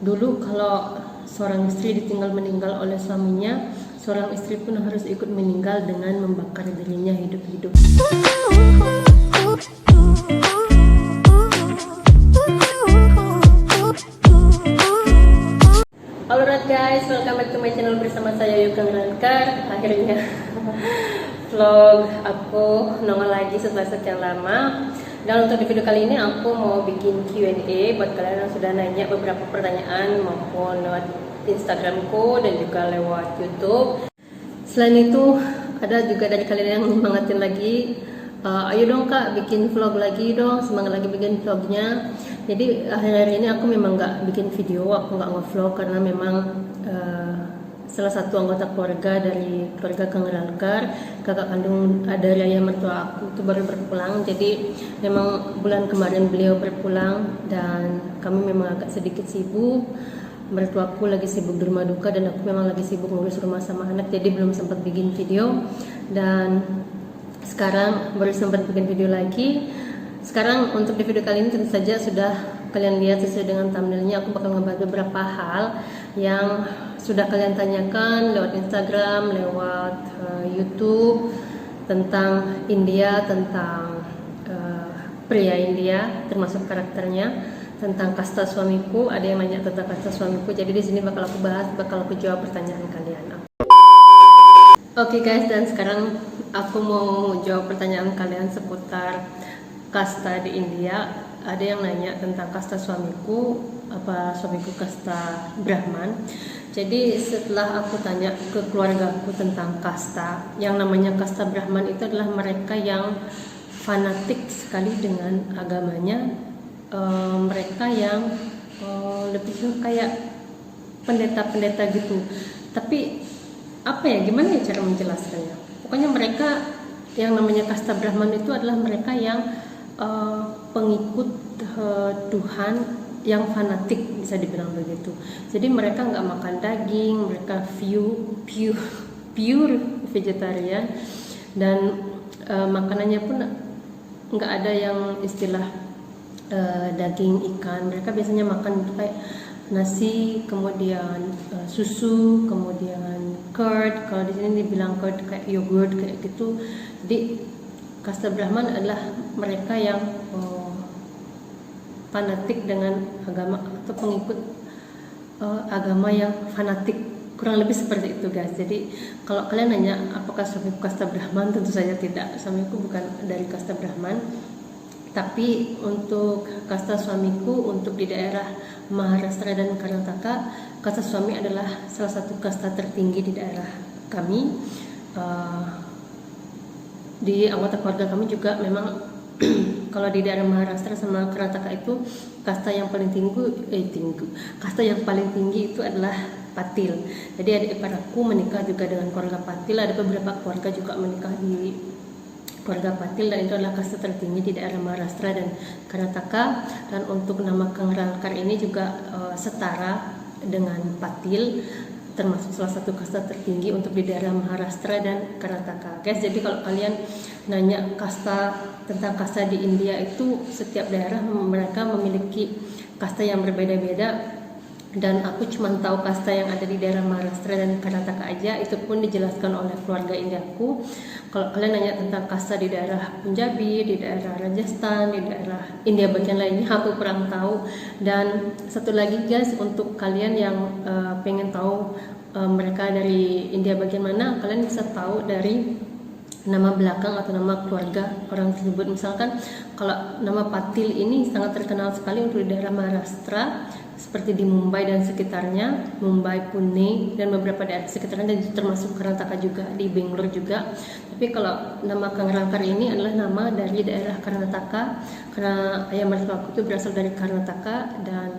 Dulu kalau seorang istri ditinggal meninggal oleh suaminya, seorang istri pun harus ikut meninggal dengan membakar dirinya hidup-hidup. Alright guys, welcome back to my channel bersama saya Yuka Ngerankar. Akhirnya vlog aku nongol lagi setelah sekian lama. Dan untuk di video kali ini aku mau bikin Q&A buat kalian yang sudah nanya beberapa pertanyaan maupun lewat Instagramku dan juga lewat YouTube. Selain itu ada juga dari kalian yang nyemangatin lagi, ayo dong kak bikin vlog lagi dong, semangat lagi bikin vlognya. Jadi akhir-akhir ini aku memang nggak bikin video, aku nggak nge-vlog karena memang salah satu anggota keluarga dari keluarga Kang Ngerankar, kakak kandung dari ayah mertua aku itu baru berpulang. Jadi memang bulan kemarin beliau berpulang dan kami memang agak sedikit sibuk. Mertuaku lagi sibuk di rumah duka dan aku memang lagi sibuk ngurus rumah sama anak, jadi belum sempat bikin video. Dan sekarang baru sempat bikin video lagi. Sekarang untuk di video kali ini tentu saja sudah kalian lihat sesuai dengan thumbnailnya, aku bakal ngebahas beberapa hal yang sudah kalian tanyakan lewat Instagram, lewat YouTube, tentang India, tentang pria India, termasuk karakternya, tentang kasta suamiku. Ada yang nanya tentang kasta suamiku, jadi di sini bakal aku bahas, bakal aku jawab pertanyaan kalian. Oke guys, dan sekarang aku mau jawab pertanyaan kalian seputar kasta di India. Ada yang nanya tentang kasta suamiku, apa suamiku kasta Brahman. Jadi setelah aku tanya ke keluargaku tentang kasta, yang namanya kasta Brahman itu adalah mereka yang fanatik sekali dengan agamanya. Mereka yang lebih kayak pendeta-pendeta gitu. Tapi apa ya, gimana ya cara menjelaskannya? Pokoknya mereka yang namanya kasta Brahman itu adalah mereka yang pengikut Tuhan yang fanatik, bisa dibilang begitu. Jadi mereka nggak makan daging, mereka pure vegetarian, dan makanannya pun nggak ada yang istilah daging ikan. Mereka biasanya makan kayak nasi, kemudian susu, kemudian curd. Kalau di sini dibilang curd kayak yogurt kayak gitu. Jadi kasta Brahman adalah mereka yang fanatik dengan agama atau pengikut agama yang fanatik, kurang lebih seperti itu guys. Jadi kalau kalian nanya apakah suamiku kasta Brahman, tentu saja tidak. Suamiku bukan dari kasta Brahman. Tapi untuk kasta suamiku, untuk di daerah Maharashtra dan Karnataka, kasta suami adalah salah satu kasta tertinggi di daerah kami. Di anggota keluarga kami juga memang kalau di daerah Maharashtra sama Karnataka itu kasta yang paling kasta yang paling tinggi itu adalah Patil. Jadi adik ipar aku menikah juga dengan keluarga Patil. Ada beberapa keluarga juga menikah di keluarga Patil, dan itu adalah kasta tertinggi di daerah Maharashtra dan Karnataka. Dan untuk nama Kang Ngerankar ini juga setara dengan Patil, termasuk salah satu kasta tertinggi untuk di daerah Maharashtra dan Karnataka guys. Jadi kalau kalian nanya tentang kasta di India, itu setiap daerah mereka memiliki kasta yang berbeda-beda, dan aku cuma tahu kasta yang ada di daerah Maharashtra dan Karnataka aja. Itu pun dijelaskan oleh keluarga Indiaku. Kalau kalian nanya tentang kasta di daerah Punjabi, di daerah Rajasthan, di daerah India bagian lainnya, aku kurang tahu. Dan satu lagi guys, untuk kalian yang pengen tahu mereka dari India bagian mana, kalian bisa tahu dari nama belakang atau nama keluarga orang tersebut. Misalkan kalau nama Patil ini sangat terkenal sekali untuk di daerah Maharashtra, seperti di Mumbai dan sekitarnya, Mumbai, Pune, dan beberapa daerah sekitarnya, dan termasuk Karnataka juga, di Bangalore juga. Tapi kalau nama Kang Ngerankar ini adalah nama dari daerah Karnataka, karena ayah mertuaku itu berasal dari Karnataka dan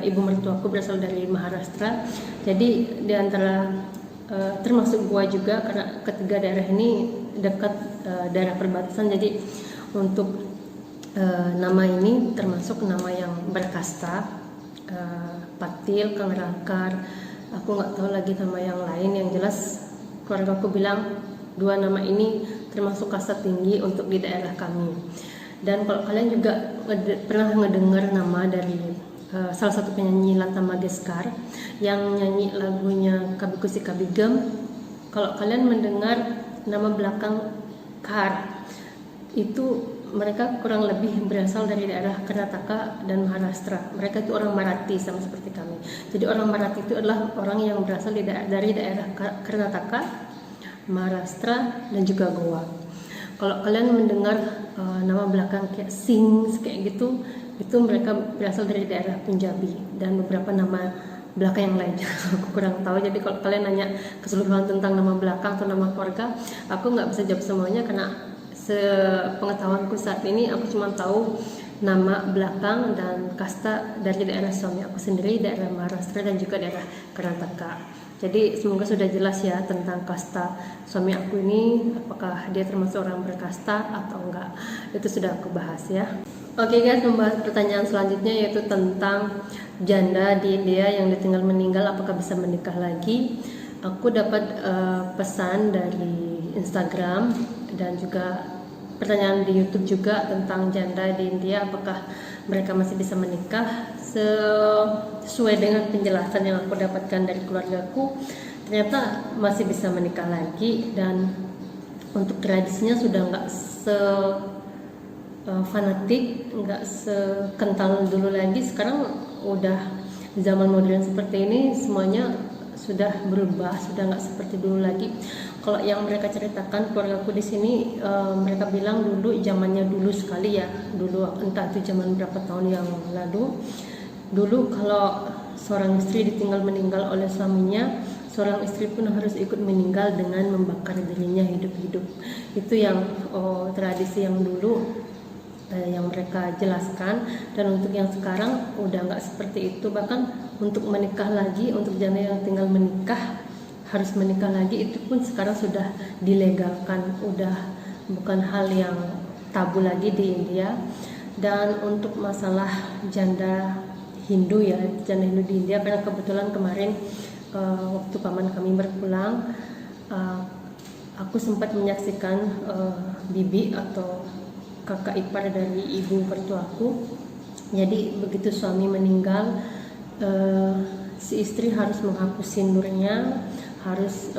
ibu mertuaku berasal dari Maharashtra. Jadi di antara termasuk gua juga, karena ketiga daerah ini dekat daerah perbatasan. Jadi untuk nama ini termasuk nama yang berkasta, Patil, Kang Ngerankar. Aku nggak tahu lagi nama yang lain. Yang jelas keluarga aku bilang dua nama ini termasuk kasta tinggi untuk di daerah kami. Dan kalau kalian juga pernah ngedengar nama dari salah satu penyanyi Lata Mangeshkar yang nyanyi lagunya Kabikusi Kabigem. Kalau kalian mendengar nama belakang Kar, itu mereka kurang lebih berasal dari daerah Karnataka dan Maharashtra. Mereka itu orang Marathi sama seperti kami. Jadi orang Marathi itu adalah orang yang berasal dari daerah Karnataka, Maharashtra, dan juga Goa. Kalau kalian mendengar nama belakang kayak Singh kayak gitu, itu mereka berasal dari daerah Punjabi dan beberapa nama belakang yang lain. Aku kurang tahu. Jadi kalau kalian nanya keseluruhan tentang nama belakang atau nama keluarga, aku nggak bisa jawab semuanya karena sepengetahuanku saat ini aku cuma tahu nama belakang dan kasta dari daerah suami aku sendiri, daerah Maharashtra dan juga daerah Karnataka. Jadi semoga sudah jelas ya tentang kasta suami aku ini, apakah dia termasuk orang berkasta atau enggak. Itu sudah aku bahas ya. Oke guys, membahas pertanyaan selanjutnya yaitu tentang janda di India yang ditinggal meninggal apakah bisa menikah lagi. Aku dapat pesan dari Instagram dan juga pertanyaan di YouTube juga tentang janda di India apakah mereka masih bisa menikah. Sesuai dengan penjelasan yang aku dapatkan dari keluargaku, ternyata masih bisa menikah lagi, dan untuk tradisinya sudah nggak fanatik, nggak sekental dulu lagi. Sekarang udah zaman modern seperti ini, semuanya sudah berubah, sudah nggak seperti dulu lagi. Kalau yang mereka ceritakan keluargaku di sini, mereka bilang dulu zamannya dulu sekali ya, dulu entah itu zaman berapa tahun yang lalu. Dulu kalau seorang istri ditinggal meninggal oleh suaminya, seorang istri pun harus ikut meninggal dengan membakar dirinya hidup-hidup. Itu yang tradisi yang dulu yang mereka jelaskan. Dan untuk yang sekarang udah nggak seperti itu. Bahkan untuk menikah lagi, untuk janda yang tinggal menikah harus menikah lagi, itu pun sekarang sudah dilegalkan, udah bukan hal yang tabu lagi di India. Dan untuk masalah janda Hindu ya, janda Hindu di India, karena kebetulan kemarin waktu paman kami berpulang, aku sempat menyaksikan bibi atau kakak ipar dari ibu mertuaku. Jadi begitu suami meninggal, si istri harus menghapus sindurnya, harus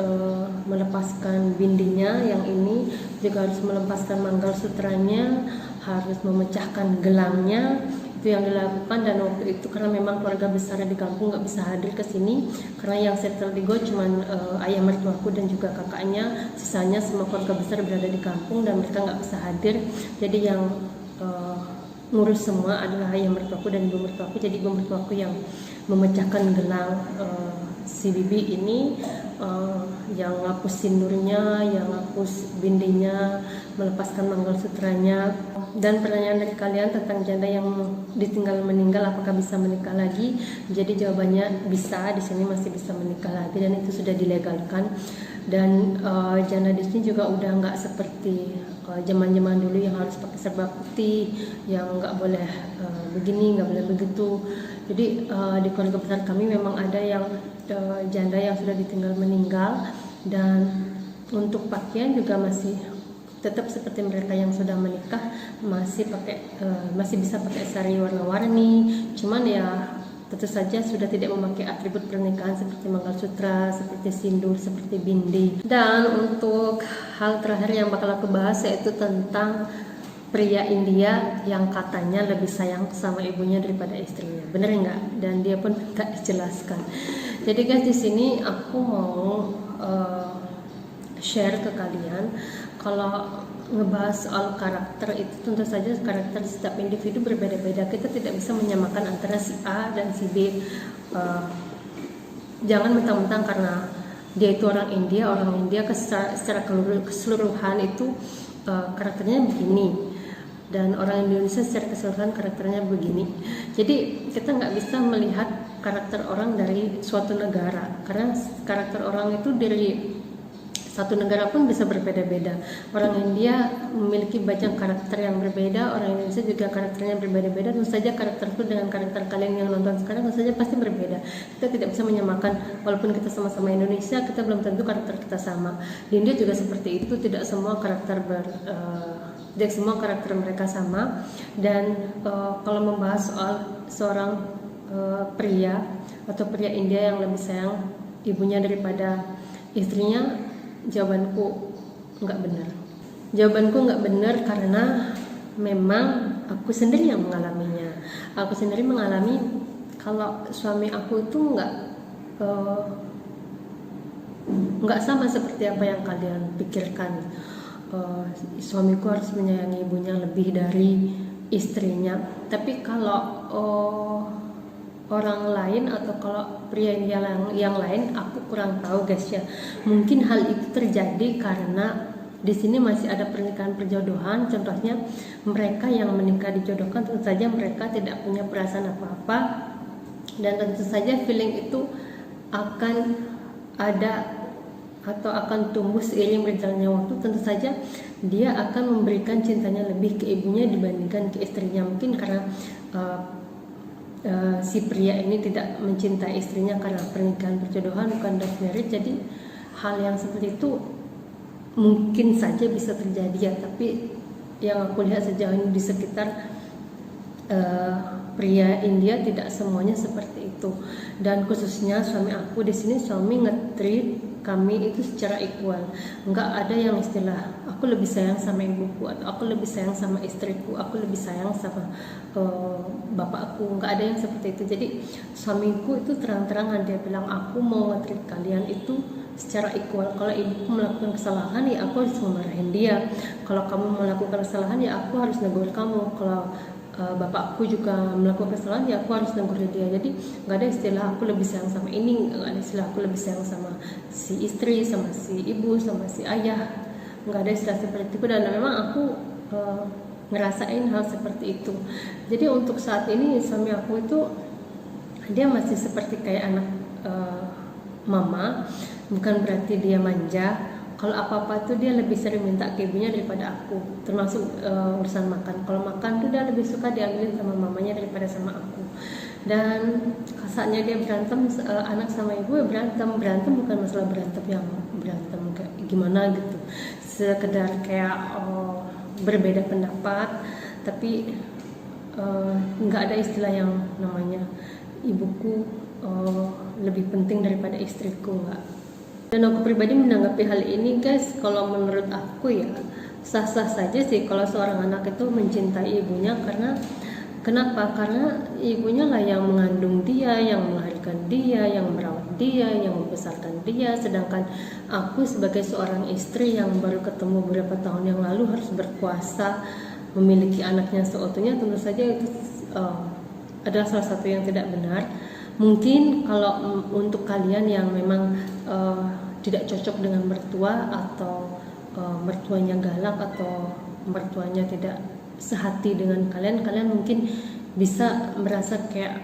melepaskan bindinya yang ini, juga harus melepaskan manggalsutranya, harus memecahkan gelangnya. Itu yang dilakukan. Dan waktu itu karena memang keluarga besar di kampung nggak bisa hadir ke sini, karena yang settle di Goa cuman ayah mertuaku dan juga kakaknya, sisanya semua keluarga besar berada di kampung dan mereka nggak bisa hadir. Jadi yang ngurus semua adalah ayah mertuaku dan ibu mertuaku. Jadi ibu mertuaku yang memecahkan gelang si bibi ini, yang ngapus sindurnya, yang ngapus bindinya, melepaskan manggalsutranya. Dan pertanyaan dari kalian tentang janda yang ditinggal meninggal apakah bisa menikah lagi? Jadi jawabannya bisa, di sini masih bisa menikah lagi dan itu sudah dilegalkan. Dan janda di sini juga udah nggak seperti zaman-zaman dulu yang harus pakai serba putih, yang nggak boleh begini, nggak boleh begitu. Jadi di keluarga besar kami memang ada yang janda yang sudah ditinggal meninggal, dan untuk pakaian juga masih tetap seperti mereka yang sudah menikah, masih bisa pakai sari warna-warni. Cuman ya tentu saja sudah tidak memakai atribut pernikahan seperti manggalsutra, seperti sindur, seperti bindi. Dan untuk hal terakhir yang bakal aku bahas yaitu tentang pria India yang katanya lebih sayang sama ibunya daripada istrinya. Bener nggak? Dan dia pun tak dijelaskan. Jadi guys, di sini aku mau share ke kalian, kalau ngebahas soal karakter itu tentu saja karakter setiap individu berbeda-beda. Kita tidak bisa menyamakan antara si A dan si B. Jangan mentang-mentang karena dia itu orang India secara keseluruhan itu karakternya begini, dan orang Indonesia secara keseluruhan karakternya begini. Jadi kita nggak bisa melihat karakter orang dari suatu negara, karena karakter orang itu dari satu negara pun bisa berbeda-beda. Orang India memiliki banyak karakter yang berbeda, orang Indonesia juga karakternya berbeda-beda. Tentu saja karakterku dengan karakter kalian yang nonton sekarang tentu saja pasti berbeda. Kita tidak bisa menyamakan, walaupun kita sama-sama Indonesia, kita belum tentu karakter kita sama. Di India juga seperti itu, tidak semua karakter mereka sama. Dan kalau membahas soal seorang pria atau pria India yang lebih sayang ibunya daripada istrinya? Jawabanku nggak benar. Jawabanku nggak benar karena memang aku sendiri yang mengalaminya. Aku sendiri mengalami kalau suami aku itu nggak sama seperti apa yang kalian pikirkan. Suamiku harus menyayangi ibunya lebih dari istrinya. Tapi kalau orang lain atau kalau pria yang lain, aku kurang tahu guys ya. Mungkin hal itu terjadi karena di sini masih ada pernikahan perjodohan. Contohnya mereka yang menikah dijodohkan, tentu saja mereka tidak punya perasaan apa-apa, dan tentu saja feeling itu akan ada atau akan tumbuh seiring berjalannya waktu. Tentu saja dia akan memberikan cintanya lebih ke ibunya dibandingkan ke istrinya. Mungkin karena si pria ini tidak mencintai istrinya karena pernikahan perjodohan, bukan love marriage. Jadi hal yang seperti itu mungkin saja bisa terjadi ya. Tapi yang aku lihat sejauh ini di sekitar pria India tidak semuanya seperti itu. Dan khususnya suami aku di sini, suami nge-treat kami itu secara equal. Nggak ada yang istilah aku lebih sayang sama ibuku atau aku lebih sayang sama istriku, aku lebih sayang sama bapakku. Nggak ada yang seperti itu. Jadi suamiku itu terang-terangan dia bilang, aku mau nge-treat kalian itu secara equal. Kalau ibuku melakukan kesalahan ya aku harus memarahin dia. Kalau kamu melakukan kesalahan ya aku harus negur kamu. Kalau bapakku juga melakukan kesalahan ya aku harus negur dia. Jadi nggak ada istilah aku lebih sayang sama ini, nggak ada istilah aku lebih sayang sama si istri, sama si ibu, sama si ayah. Nggak ada istilah seperti itu. Dan memang aku ngerasain hal seperti itu. Jadi untuk saat ini suami aku itu dia masih seperti kayak anak mama. Bukan berarti dia manja. Kalau apa-apa tuh dia lebih sering minta ke ibunya daripada aku, termasuk urusan makan. Kalau makan tuh dia lebih suka diambilin sama mamanya daripada sama aku. Dan kasarnya dia berantem, anak sama ibu ya berantem bukan masalah berantem yang berantem kayak gimana gitu, sekedar kayak berbeda pendapat. Tapi nggak ada istilah yang namanya ibuku lebih penting daripada istriku, nggak. Dan aku pribadi menanggapi hal ini guys, kalau menurut aku ya sah-sah saja sih kalau seorang anak itu mencintai ibunya. Kenapa? Karena ibunya lah yang mengandung dia, yang melahirkan dia, yang merawat dia, yang membesarkan dia. Sedangkan aku sebagai seorang istri yang baru ketemu beberapa tahun yang lalu harus berkuasa memiliki anaknya seutuhnya, tentu saja itu adalah salah satu yang tidak benar. Mungkin kalau untuk kalian yang memang tidak cocok dengan mertua, atau mertuanya galak, atau mertuanya tidak sehati dengan kalian mungkin bisa merasa kayak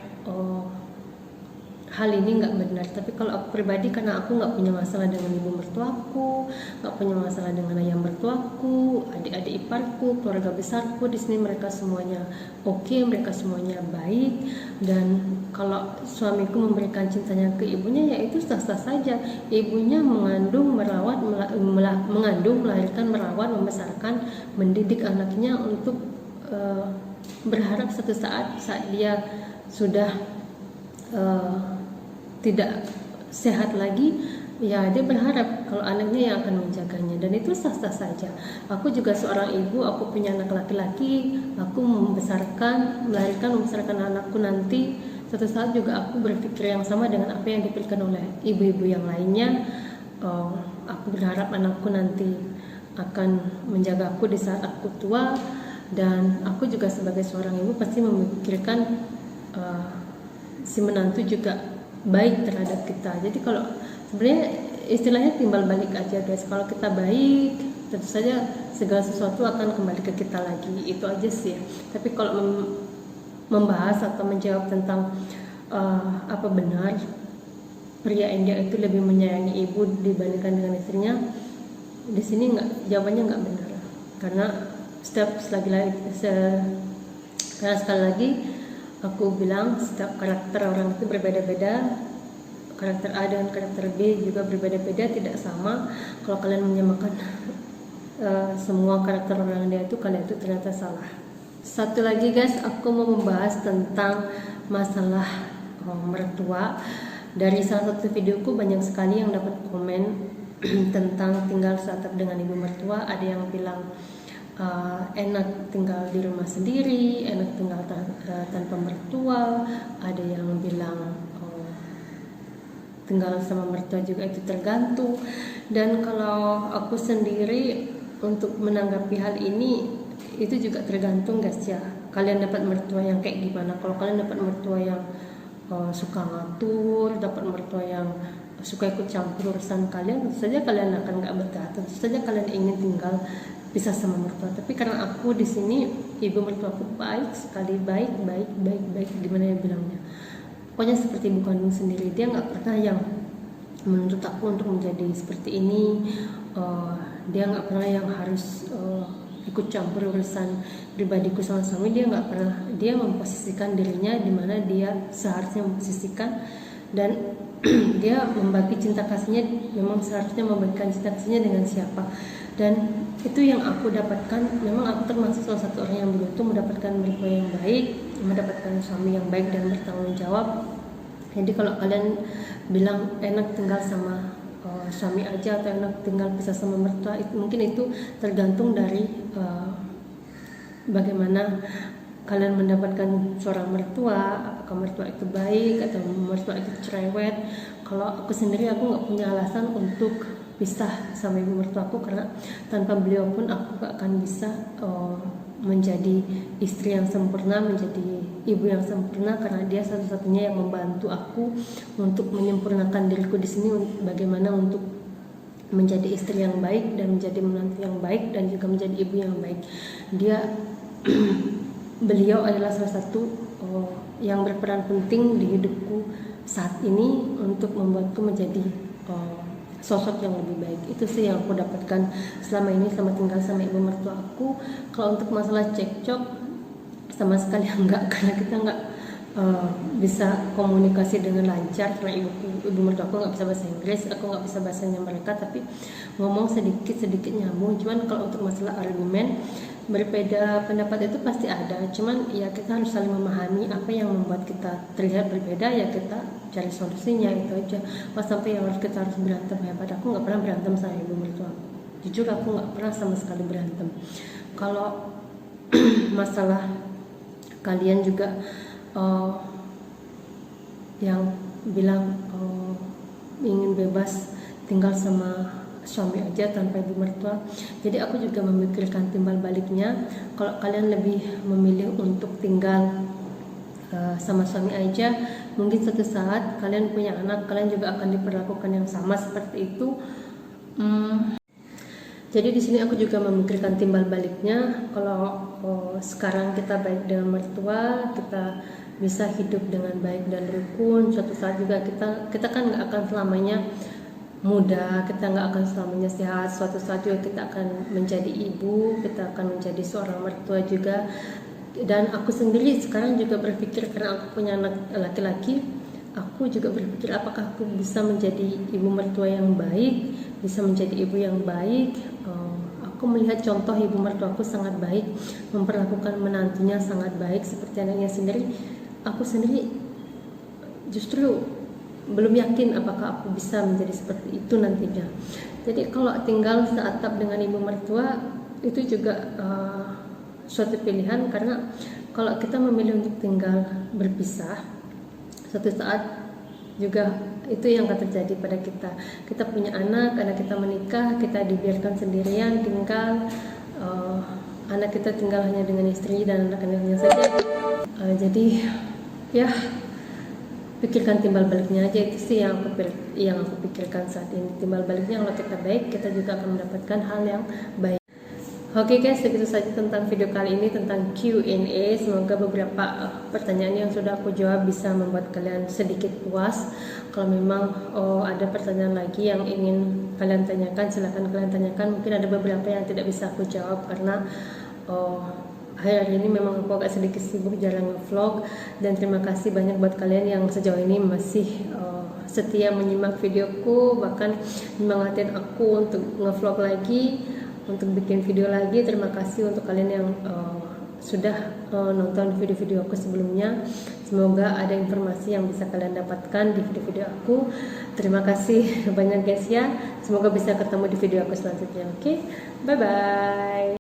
hal ini nggak benar. Tapi kalau aku pribadi, karena aku nggak punya masalah dengan ibu mertuaku, nggak punya masalah dengan ayah mertuaku, adik-adik iparku, keluarga besarku di sini mereka semuanya oke, mereka semuanya baik. Dan kalau suamiku memberikan cintanya ke ibunya, ya itu sah-sah saja. Ibunya mengandung, merawat, melahirkan, merawat, membesarkan, mendidik anaknya untuk berharap suatu saat dia sudah tidak sehat lagi, ya dia berharap kalau anaknya yang akan menjaganya, dan itu sah-sah saja. Aku juga seorang ibu, aku punya anak laki-laki, aku melahirkan, membesarkan anakku nanti. Suatu saat juga aku berpikir yang sama dengan apa yang dipikirkan oleh ibu-ibu yang lainnya. Aku berharap anakku nanti akan menjagaku di saat aku tua, dan aku juga sebagai seorang ibu pasti memikirkan si menantu juga baik terhadap kita. Jadi kalau sebenarnya istilahnya timbal balik aja guys. Kalau kita baik, tentu saja segala sesuatu akan kembali ke kita lagi. Itu aja sih. Tapi kalau membahas atau menjawab tentang apa benar pria India itu lebih menyayangi ibu dibandingkan dengan istrinya, di sini jawabannya nggak benar. Karena karena sekali lagi aku bilang setiap karakter orang itu berbeda-beda. Karakter A dengan karakter B juga berbeda-beda, tidak sama. Kalau kalian menyamakan semua karakter orang dia itu, kalian itu ternyata salah. Satu lagi guys, aku mau membahas tentang masalah mertua. Dari salah satu videoku banyak sekali yang dapat komen tentang tinggal seatap dengan ibu mertua. Ada yang bilang enak tinggal di rumah sendiri, enak tinggal tanpa mertua. Ada yang bilang tinggal sama mertua juga itu tergantung. Dan kalau aku sendiri untuk menanggapi hal ini, itu juga tergantung guys ya, kalian dapat mertua yang kayak gimana. Kalau kalian dapat mertua yang suka ngatur, dapat mertua yang suka ikut campur urusan kalian, tentu saja kalian akan nggak betah, tentu saja kalian ingin tinggal pisah sama mertua. Tapi karena aku di sini, ibu mertua aku baik sekali, baik, gimana ya bilangnya, pokoknya seperti ibu kandung sendiri. Dia nggak pernah yang menuntut aku untuk menjadi seperti ini. Dia nggak pernah yang harus ikut campur urusan pribadiku sama suami. Dia nggak pernah. Dia memposisikan dirinya di mana dia seharusnya memposisikan, dan dia membagi cinta kasihnya, memang seharusnya membagikan cinta kasihnya dengan siapa. Dan itu yang aku dapatkan. Memang aku termasuk salah satu orang yang beruntung mendapatkan mertua yang baik, mendapatkan suami yang baik dan bertanggung jawab. Jadi kalau kalian bilang enak tinggal sama suami aja atau enak tinggal pisah sama mertua, mungkin itu tergantung dari bagaimana kalian mendapatkan seorang mertua. Apakah mertua itu baik atau mertua itu cerewet. Kalau aku sendiri, aku nggak punya alasan untuk pisah sama ibu mertuaku, karena tanpa beliau pun aku gak akan bisa menjadi istri yang sempurna, menjadi ibu yang sempurna, karena dia satu-satunya yang membantu aku untuk menyempurnakan diriku di sini, bagaimana untuk menjadi istri yang baik dan menjadi menantu yang baik dan juga menjadi ibu yang baik. Beliau adalah salah satu yang berperan penting di hidupku saat ini untuk membuatku menjadi sosok yang lebih baik. Itu sih yang aku dapatkan selama ini selama tinggal sama ibu mertua aku. Kalau untuk masalah cekcok, sama sekali enggak, karena kita enggak bisa komunikasi dengan lancar. Karena ibu mertua aku nggak bisa bahasa Inggris, aku nggak bisa bahasanya mereka, tapi ngomong sedikit nyambung. Cuman kalau untuk masalah argumen, berbeda pendapat itu pasti ada, cuman ya kita harus saling memahami. Apa yang membuat kita terlihat berbeda, ya kita cari solusinya, itu aja. Pas sampai yang kita harus berantem, hebat. Aku nggak pernah berantem sama ibu mertua, jujur aku nggak pernah sama sekali berantem. Kalau masalah kalian juga yang bilang ingin bebas tinggal sama suami aja tanpa ibu mertua, jadi aku juga memikirkan timbal baliknya. Kalau kalian lebih memilih untuk tinggal sama suami aja, mungkin suatu saat kalian punya anak, kalian juga akan diperlakukan yang sama seperti itu. Jadi di sini aku juga memikirkan timbal baliknya. Kalau sekarang kita baik dengan mertua, kita bisa hidup dengan baik dan rukun, suatu saat juga kita kan nggak akan selamanya muda, kita nggak akan selamanya sehat. Suatu saat juga kita akan menjadi ibu, kita akan menjadi seorang mertua juga. Dan aku sendiri sekarang juga berpikir, karena aku punya anak laki-laki, aku juga berpikir apakah aku bisa menjadi ibu mertua yang baik, bisa menjadi ibu yang baik. Aku melihat contoh ibu mertuaku sangat baik, memperlakukan menantunya sangat baik seperti anaknya sendiri. Aku sendiri justru belum yakin apakah aku bisa menjadi seperti itu nantinya. Jadi kalau tinggal seatap dengan ibu mertua itu juga suatu pilihan, karena kalau kita memilih untuk tinggal berpisah, suatu saat juga itu yang akan terjadi pada kita. Kita punya anak kita menikah, kita dibiarkan sendirian tinggal, anak kita tinggal hanya dengan istri dan anak-anaknya saja. Jadi ya pikirkan timbal baliknya aja. Itu sih yang aku pikirkan saat ini. Timbal baliknya, kalau kita baik, kita juga akan mendapatkan hal yang baik. Oke guys, segitu saja tentang video kali ini tentang Q&A. Semoga beberapa pertanyaan yang sudah aku jawab bisa membuat kalian sedikit puas. Kalau memang ada pertanyaan lagi yang ingin kalian tanyakan, silahkan kalian tanyakan. Mungkin ada beberapa yang tidak bisa aku jawab karena akhir-akhir ini memang aku agak sedikit sibuk, jarang nge-vlog. Dan terima kasih banyak buat kalian yang sejauh ini masih setia menyimak videoku, bahkan menyemangatin aku untuk nge-vlog lagi, untuk bikin video lagi. Terima kasih untuk kalian yang sudah nonton video-video aku sebelumnya. Semoga ada informasi yang bisa kalian dapatkan di video-video aku. Terima kasih banyak guys ya. Semoga bisa ketemu di video aku selanjutnya. Oke, bye bye.